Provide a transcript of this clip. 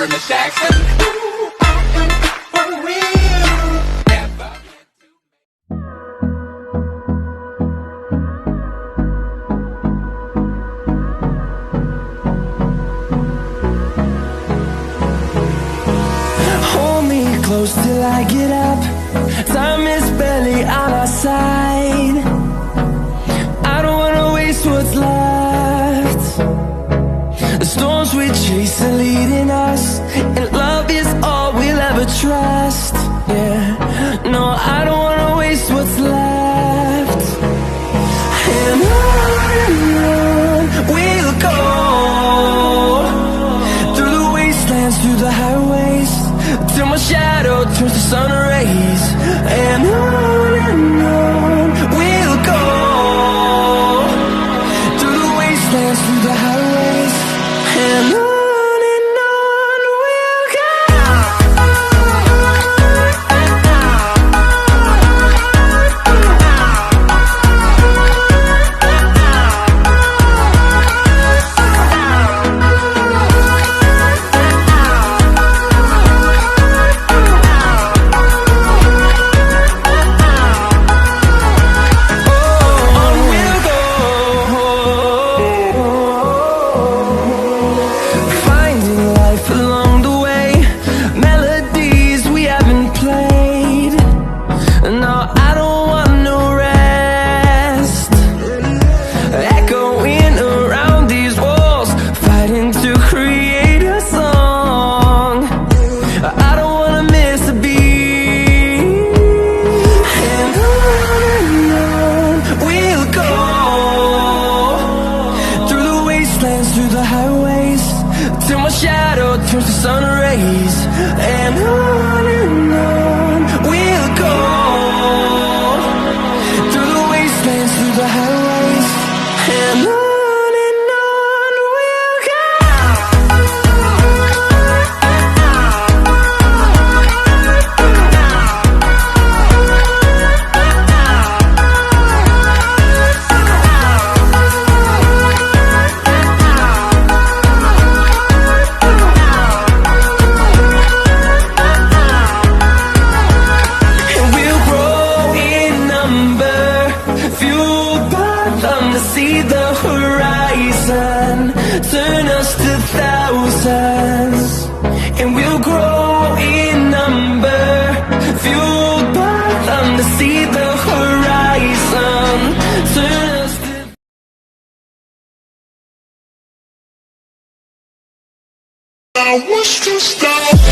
sorry, Miss Jackson. For real. Never. Hold me close till I get up. Time is barely on our side. I don't wanna waste what's left. The storms we chase are leading us, and love is all we'll ever trust. Yeah, no, I don't wanna waste what's left. And on we'll go, through the wastelands, through the highways, till my shadow turns to sun rays. And on we'll go, through the wastelands, through the highways, and on we'll go. Through the highways, till my shadow turns to sun rays. And on we'll go, through the wastelands, through the highways, and on we'll go. See the horizon, turn us to thousands, and we'll grow in number, fueled by them to see the horizon, turn us to... I wish to stop.